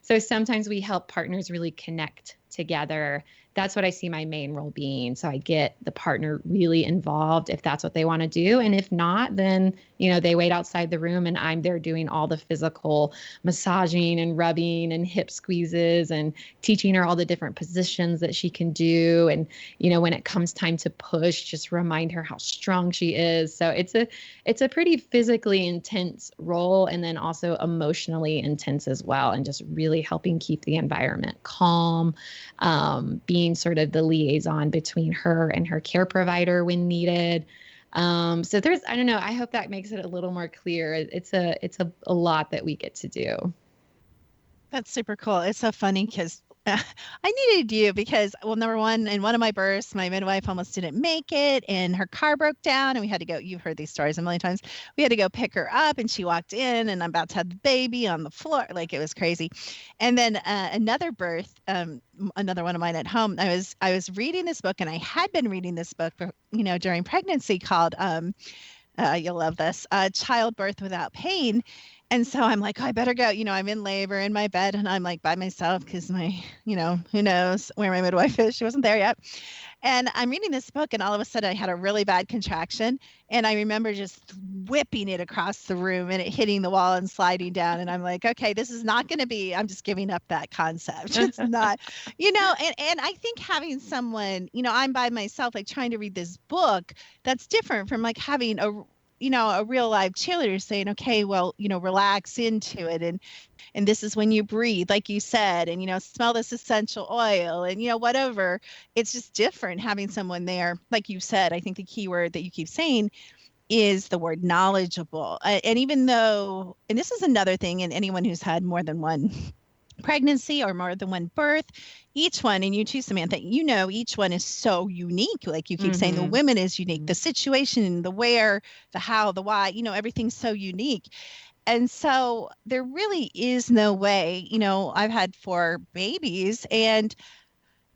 So sometimes we help partners really connect together. That's what I see my main role being. So I get the partner really involved if that's what they want to do. And if not, then, they wait outside the room and I'm there doing all the physical massaging and rubbing and hip squeezes and teaching her all the different positions that she can do. And, when it comes time to push, just remind her how strong she is. So it's a pretty physically intense role, and then also emotionally intense as well. And just really helping keep the environment calm, being sort of the liaison between her and her care provider when needed. So there's, I don't know, I hope that makes it a little more clear. It's a lot that we get to do. That's super cool. It's so funny because I needed you because, well, number one, in one of my births, my midwife almost didn't make it and her car broke down and we had to go, you've heard these stories a million times. We had to go pick her up and she walked in and I'm about to have the baby on the floor. Like, it was crazy. And then another birth, another one of mine at home, I was reading this book, and I had been reading this book, during pregnancy, called, you'll love this, Childbirth Without Pain. And so I'm like, oh, I better go. I'm in labor in my bed and I'm like by myself because my, who knows where my midwife is. She wasn't there yet. And I'm reading this book and all of a sudden I had a really bad contraction. And I remember just whipping it across the room and it hitting the wall and sliding down. And I'm like, okay, this is not going to be, I'm just giving up that concept. It's not, and I think having someone, I'm by myself, like trying to read this book, that's different from like having a real live cheerleader saying, okay, well, relax into it. And this is when you breathe, like you said, and, smell this essential oil and, whatever. It's just different having someone there. Like you said, I think the key word that you keep saying is the word knowledgeable. And even though, and this is another thing, and anyone who's had more than one pregnancy or more than one birth, each one, and you too, Samantha, each one is so unique. Like you keep saying, the women is unique, the situation, the where, the how, the why, everything's so unique. And so there really is no way, I've had 4 babies and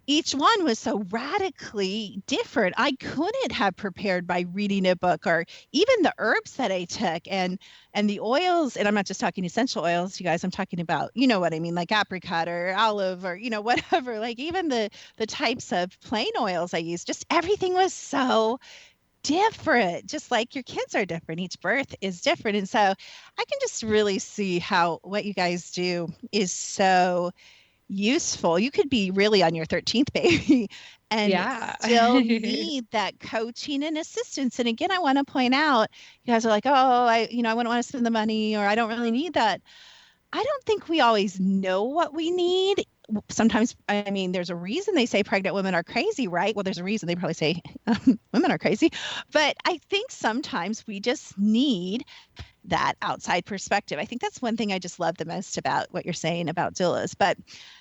each one was so radically different. I couldn't have prepared by reading a book, or even the herbs that I took and the oils. And I'm not just talking essential oils, you guys, I'm talking about, what I mean, like apricot or olive or, whatever, like even the types of plain oils I use, just everything was so different, just like your kids are different. Each birth is different. And so I can just really see how what you guys do is so useful. You could be really on your 13th baby and still need that coaching and assistance. And again, I want to point out, you guys are like, oh, I wouldn't want to spend the money, or I don't really need that. I don't think we always know what we need. Sometimes, I mean, there's a reason they say pregnant women are crazy, right? Well, there's a reason they probably say women are crazy. But I think sometimes we just need that outside perspective. I think that's one thing I just love the most about what you're saying about doulas. But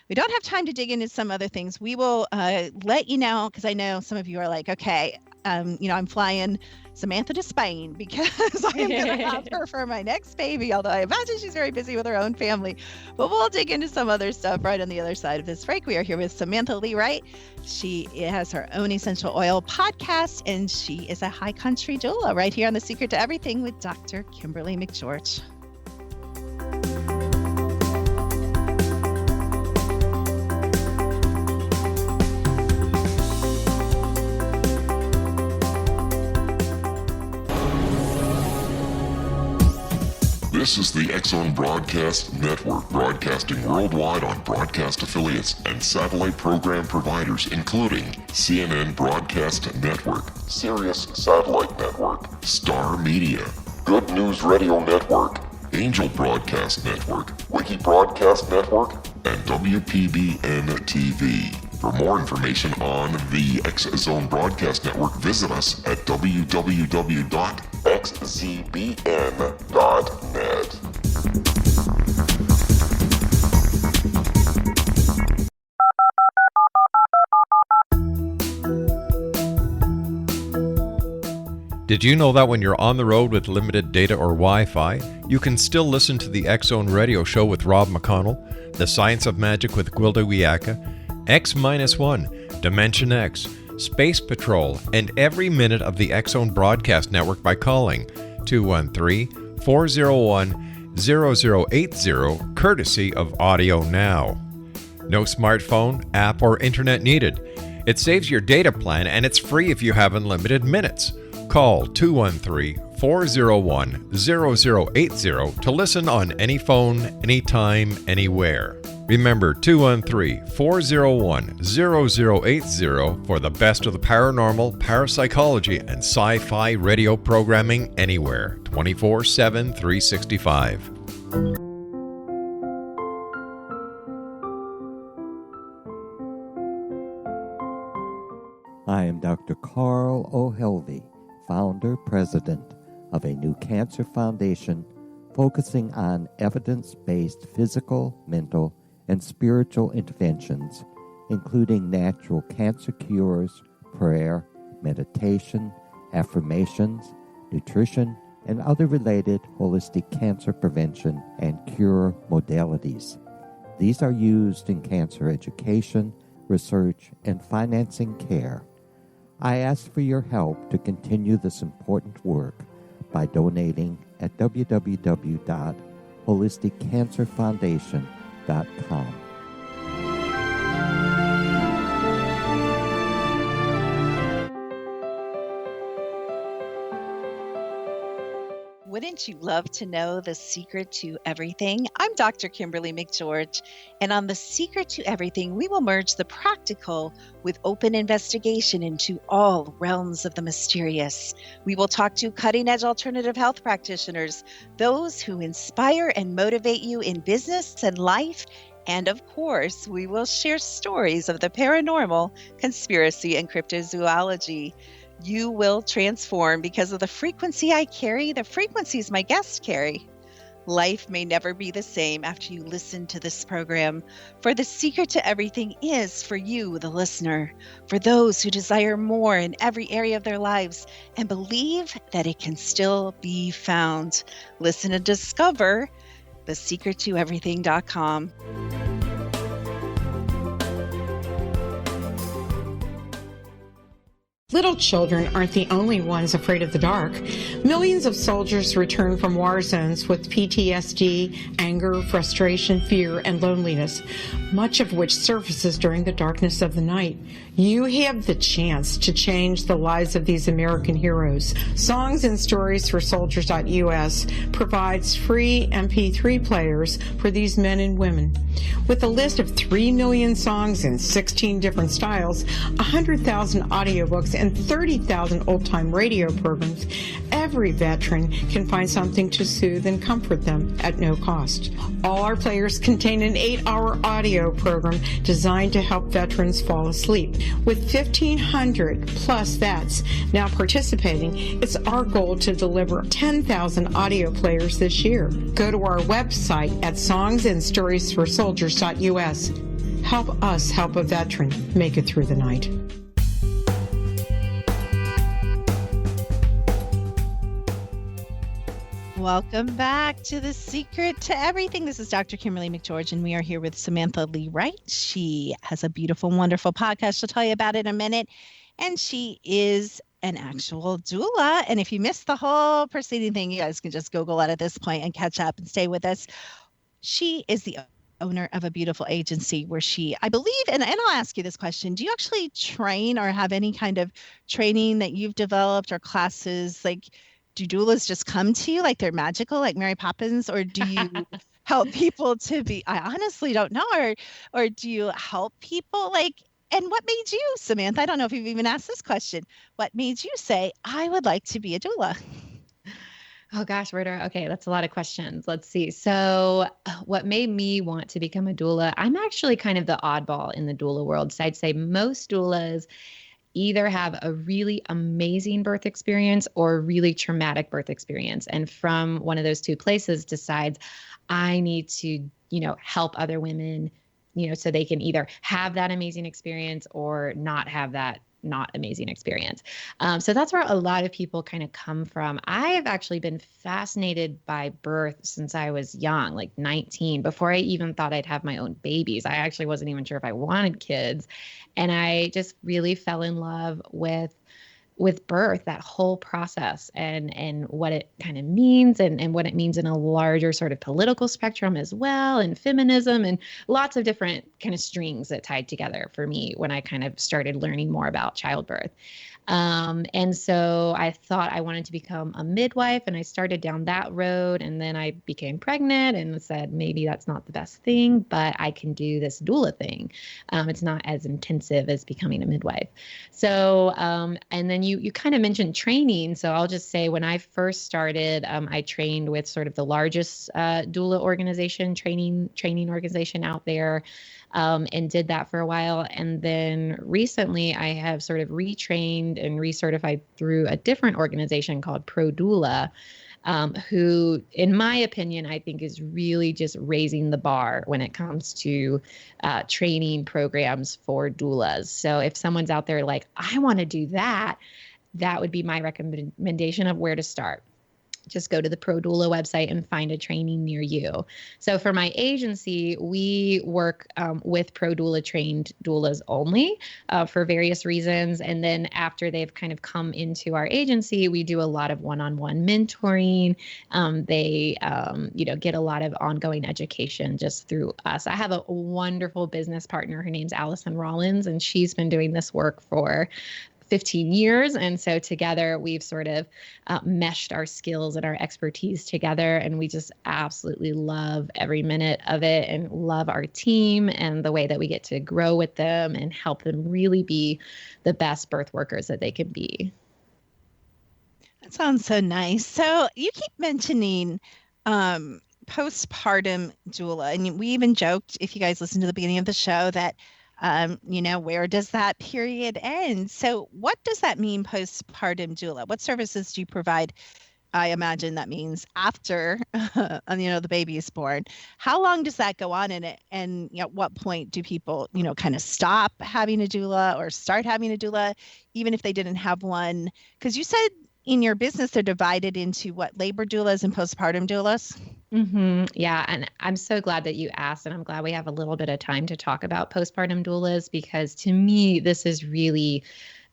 we don't have time to dig into some other things. We will let you know, because I know some of you are like, okay, I'm flying Samantha to Spain because I am going to have her for my next baby, although I imagine she's very busy with her own family. But we'll dig into some other stuff right on the other side of this break. We are here with Samantha Lee Wright. She has her own essential oil podcast, and she is a high country doula right here on The Secret to Everything with Dr. Kimberly McGeorge. This is the X-Zone Broadcast Network, broadcasting worldwide on broadcast affiliates and satellite program providers, including CNN Broadcast Network, Sirius Satellite Network, Star Media, Good News Radio Network, Angel Broadcast Network, Wiki Broadcast Network, and WPBN TV. For more information on the X-Zone Broadcast Network, visit us at www.xzbn.net. Did you know that when you're on the road with limited data or Wi-Fi, you can still listen to the X-Zone Radio Show with Rob McConnell, The Science of Magic with Gwilda Wiyaka, X-1, Dimension X, Space Patrol, and every minute of the X-Zone Broadcast Network by calling 213-401 0080, courtesy of Audio Now. No smartphone, app, or internet needed. It saves your data plan and it's free if you have unlimited minutes. Call 213-401-0080 to listen on any phone, anytime, anywhere. Remember 213-401-0080 for the best of the paranormal, parapsychology, and sci-fi radio programming anywhere, 24/7, 365. I am Dr. Carl O'Helvey, founder, president of a new cancer foundation focusing on evidence-based physical, mental, and spiritual interventions, including natural cancer cures, prayer, meditation, affirmations, nutrition, and other related holistic cancer prevention and cure modalities. These are used in cancer education, research, and financing care. I ask for your help to continue this important work by donating at www.holisticcancerfoundation.com. Wouldn't you love to know the secret to everything? I'm Dr. Kimberly McGeorge, and on The Secret to Everything, we will merge the practical with open investigation into all realms of the mysterious. We will talk to cutting-edge alternative health practitioners, those who inspire and motivate you in business and life, and of course, we will share stories of the paranormal, conspiracy, and cryptozoology. You will transform because of the frequency I carry, the frequencies my guests carry. Life may never be the same after you listen to this program, for the secret to everything is for you, the listener, for those who desire more in every area of their lives and believe that it can still be found. Listen and discover thesecrettoeverything.com. Little children aren't the only ones afraid of the dark. Millions of soldiers return from war zones with PTSD, anger, frustration, fear, and loneliness, much of which surfaces during the darkness of the night. You have the chance to change the lives of these American heroes. Songs and Stories for Soldiers.us provides free MP3 players for these men and women. With a list of 3 million songs in 16 different styles, 100,000 audiobooks, and 30,000 old-time radio programs, every veteran can find something to soothe and comfort them at no cost. All our players contain an 8-hour audio program designed to help veterans fall asleep. With 1,500 plus vets now participating, it's our goal to deliver 10,000 audio players this year. Go to our website at songsandstoriesforsoldiers.us. Help us help a veteran make it through the night. Welcome back to The Secret to Everything. This is Dr. Kimberly McGeorge, and we are here with Samantha Lee Wright. She has a beautiful, wonderful podcast. She'll tell you about it in a minute. And she is an actual doula. And if you missed the whole preceding thing, you guys can just Google it at this point and catch up and stay with us. She is the owner of a beautiful agency where she, I believe, and I'll ask you this question, do you actually train or have any kind of training that you've developed or classes? Like, do doulas just come to you like they're magical, like Mary Poppins, or do you help people to be, I honestly don't know, or do you help people like, and what made you, Samantha, I don't know if you've even asked this question, what made you say, I would like to be a doula? Oh gosh, where do I, okay, that's a lot of questions. Let's see. So what made me want to become a doula? I'm actually kind of the oddball in the doula world. So I'd say most doulas either have a really amazing birth experience or a really traumatic birth experience. And from one of those two places decides I need to, help other women, so they can either have that amazing experience or not have that not amazing experience. So that's where a lot of people kind of come from. I have actually been fascinated by birth since I was young, like 19, before I even thought I'd have my own babies. I actually wasn't even sure if I wanted kids. And I just really fell in love with with birth, that whole process and what it kind of means and what it means in a larger sort of political spectrum as well, and feminism and lots of different kind of strings that tied together for me when I kind of started learning more about childbirth. And so I thought I wanted to become a midwife, and I started down that road, and then I became pregnant and said, maybe that's not the best thing, but I can do this doula thing. It's not as intensive as becoming a midwife. So, and then you kind of mentioned training. So I'll just say when I first started, I trained with sort of the largest doula organization, training organization out there. And did that for a while. And then recently I have sort of retrained and recertified through a different organization called Pro Doula, who, in my opinion, I think is really just raising the bar when it comes to training programs for doulas. So if someone's out there like, I want to do that, that would be my recommendation of where to start. Just go to the Pro Doula website and find a training near you. So for my agency, we work with Pro Doula trained doulas only for various reasons. And then after they've kind of come into our agency, we do a lot of one-on-one mentoring. They get a lot of ongoing education just through us. I have a wonderful business partner. Her name's Allison Rollins, and she's been doing this work for 15 years. And so together we've sort of meshed our skills and our expertise together. And we just absolutely love every minute of it and love our team and the way that we get to grow with them and help them really be the best birth workers that they can be. That sounds so nice. So you keep mentioning postpartum doula, and we even joked, if you guys listen to the beginning of the show, that where does that period end? So what does that mean, postpartum doula? What services do you provide? I imagine that means after, the baby is born. How long does that go on in it? And at what point do people, kind of stop having a doula or start having a doula, even if they didn't have one? Because you said in your business, they're divided into labor doulas and postpartum doulas? Mm-hmm. Yeah. And I'm so glad that you asked, and I'm glad we have a little bit of time to talk about postpartum doulas, because to me, this is really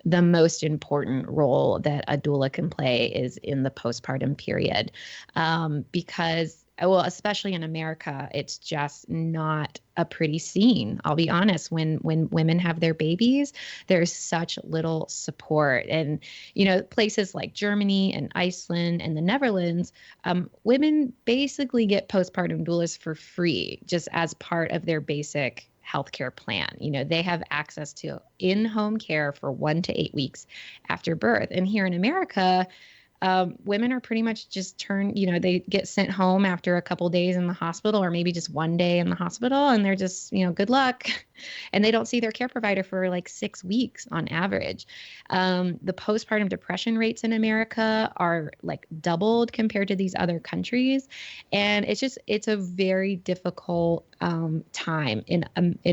the most important role that a doula can play is in the postpartum period. Because especially in America, it's just not a pretty scene. I'll be honest, when women have their babies, there's such little support. And, places like Germany and Iceland and the Netherlands, women basically get postpartum doulas for free, just as part of their basic healthcare plan. They have access to in-home care for 1 to 8 weeks after birth. And here in America, women are pretty much just they get sent home after a couple days in the hospital, or maybe just 1 day in the hospital, and they're just, good luck. And they don't see their care provider for like 6 weeks on average. The postpartum depression rates in America are like doubled compared to these other countries. And it's a very difficult time in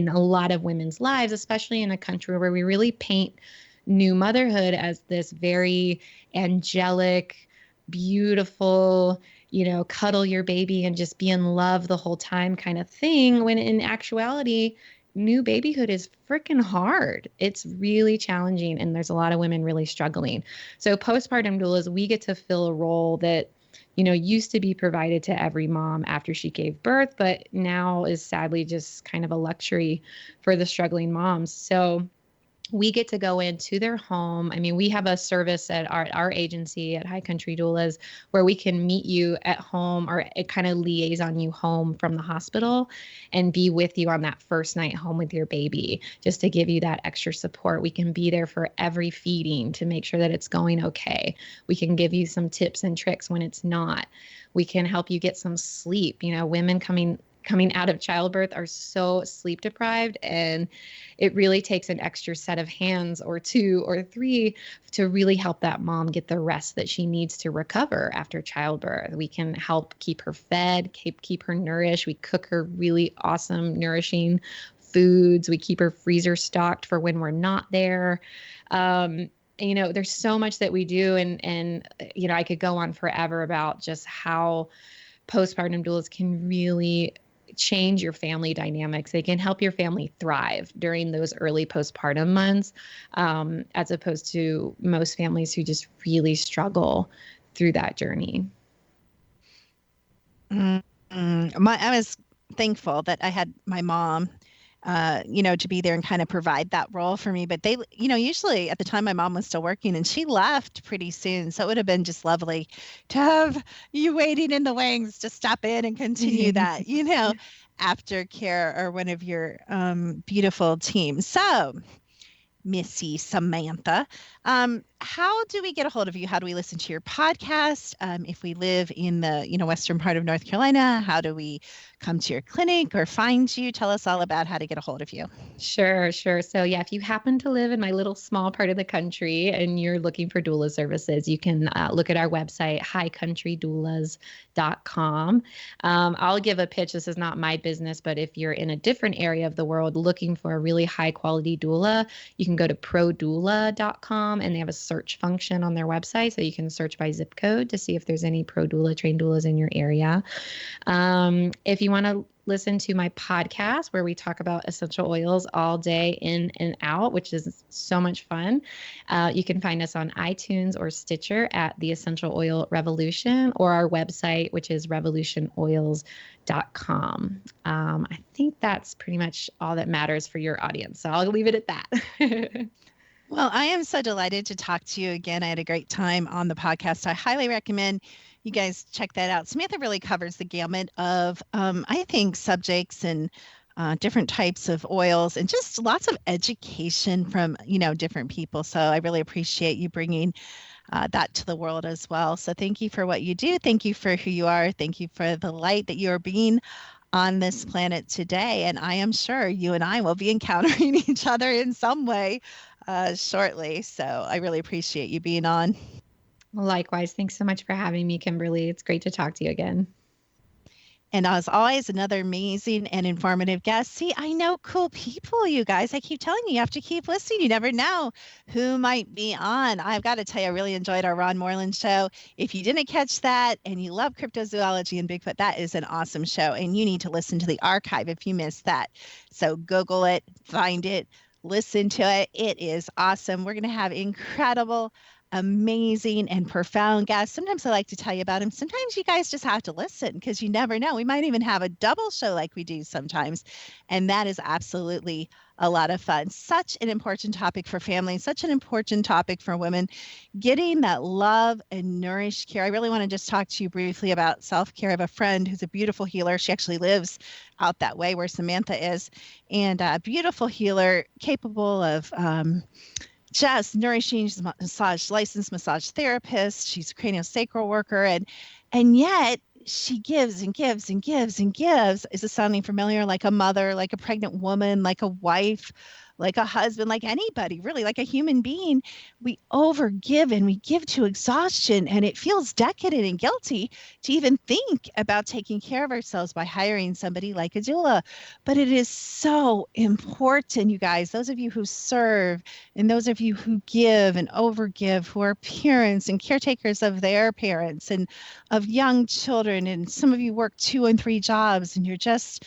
a lot of women's lives, especially in a country where we really paint new motherhood as this very angelic, beautiful, cuddle your baby and just be in love the whole time kind of thing, when in actuality, new babyhood is freaking hard. It's really challenging, and there's a lot of women really struggling. So postpartum doulas, we get to fill a role that used to be provided to every mom after she gave birth, but now is sadly just kind of a luxury for the struggling moms. So we get to go into their home. I mean, we have a service at our agency at High Country Doulas where we can meet you at home, or it kind of liaison you home from the hospital and be with you on that first night home with your baby, just to give you that extra support. We can be there for every feeding to make sure that it's going okay. We can give you some tips and tricks when it's not. We can help you get some sleep. Women coming out of childbirth are so sleep deprived, and it really takes an extra set of hands or 2 or 3 to really help that mom get the rest that she needs to recover after childbirth. We can help keep her fed, keep her nourished. We cook her really awesome, nourishing foods. We keep her freezer stocked for when we're not there. There's so much that we do, and I could go on forever about just how postpartum doulas can really change your family dynamics. They can help your family thrive during those early postpartum months, as opposed to most families who just really struggle through that journey. I was thankful that I had my mom, to be there and kind of provide that role for me. But they, usually at the time my mom was still working and she left pretty soon. So it would have been just lovely to have you waiting in the wings to step in and continue that, aftercare or one of your beautiful teams. So, Missy Samantha, how do we get a hold of you? How do we listen to your podcast? If we live in the western part of North Carolina, how do we come to your clinic or find you? Tell us all about how to get a hold of you. Sure. So yeah, if you happen to live in my little small part of the country and you're looking for doula services, you can look at our website, highcountrydoulas.com. I'll give a pitch. This is not my business, but if you're in a different area of the world looking for a really high quality doula, you can go to prodoula.com, and they have a search function on their website. So you can search by zip code to see if there's any pro doula trained doulas in your area. If you want to listen to my podcast where we talk about essential oils all day in and out, which is so much fun, you can find us on iTunes or Stitcher at The Essential Oil Revolution, or our website, which is revolutionoils.com. I think that's pretty much all that matters for your audience. So I'll leave it at that. Well, I am so delighted to talk to you again. I had a great time on the podcast. I highly recommend you guys check that out. Samantha really covers the gamut of, I think, subjects and different types of oils and just lots of education from, different people. So I really appreciate you bringing that to the world as well. So thank you for what you do. Thank you for who you are. Thank you for the light that you are being on this planet today. And I am sure you and I will be encountering each other in some way shortly. So I really appreciate you being on. Likewise. Thanks so much for having me, Kimberly. It's great to talk to you again. And as always, another amazing and informative guest. See, I know cool people, you guys. I keep telling you, you have to keep listening. You never know who might be on. I've got to tell you, I really enjoyed our Ron Moreland show. If you didn't catch that and you love cryptozoology and Bigfoot, that is an awesome show. And you need to listen to the archive if you missed that. So Google it, find it, listen to it. It is awesome. We're going to have incredible, amazing, and profound guests. Sometimes I like to tell you about them. Sometimes you guys just have to listen because you never know. We might even have a double show like we do sometimes. And that is absolutely a lot of fun. Such an important topic for families, such an important topic for women, getting that love and nourished care. I really want to just talk to you briefly about self-care. I have a friend who's a beautiful healer. She actually lives out that way where Samantha is, and a beautiful healer capable of just nourishing. She's a licensed massage therapist. She's a craniosacral worker, and yet she gives and gives and gives and gives. Is it sounding familiar? Like a mother, like a pregnant woman, like a wife, like a husband, like anybody, really, like a human being. We overgive and we give to exhaustion, and it feels decadent and guilty to even think about taking care of ourselves by hiring somebody like a doula. But it is so important, you guys, those of you who serve and those of you who give and overgive, who are parents and caretakers of their parents and of young children, and some of you work 2 and 3 jobs and you're just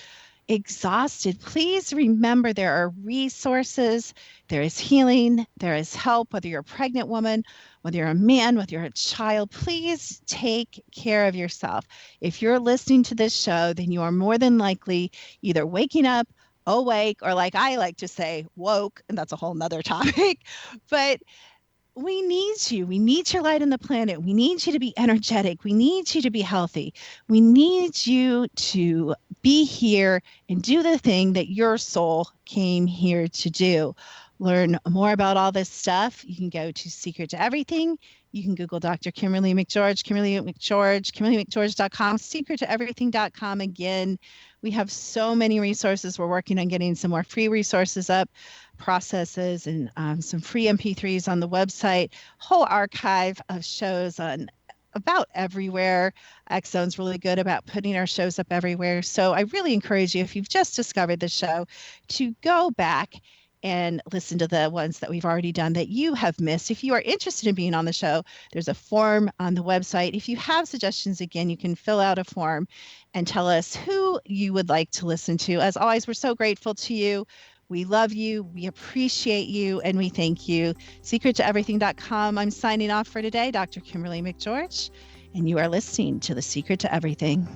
exhausted. Please remember there are resources, there is healing, there is help, whether you're a pregnant woman, whether you're a man, whether you're a child. Please take care of yourself. If you're listening to this show, then you are more than likely either waking up awake, or like I like to say, woke, and that's a whole nother topic. But we need you. We need your light on the planet. We need you to be energetic. We need you to be healthy. We need you to be here and do the thing that your soul came here to do. Learn more about all this stuff. You can go to Secret to Everything. You can Google Dr. Kimberly McGeorge, KimberlyMcGeorge.com, secrettoeverything.com. Again, we have so many resources. We're working on getting some more free resources up, processes, and some free MP3s on the website. Whole archive of shows on about everywhere. X-Zone's really good about putting our shows up everywhere. So I really encourage you, if you've just discovered the show, to go back and listen to the ones that we've already done that you have missed. If you are interested in being on the show, there's a form on the website. If you have suggestions, again, you can fill out a form and tell us who you would like to listen to. As always, we're so grateful to you. We love you, we appreciate you, and we thank you. SecretToEverything.com. I'm signing off for today, Dr. Kimberly McGeorge, and you are listening to The Secret to Everything.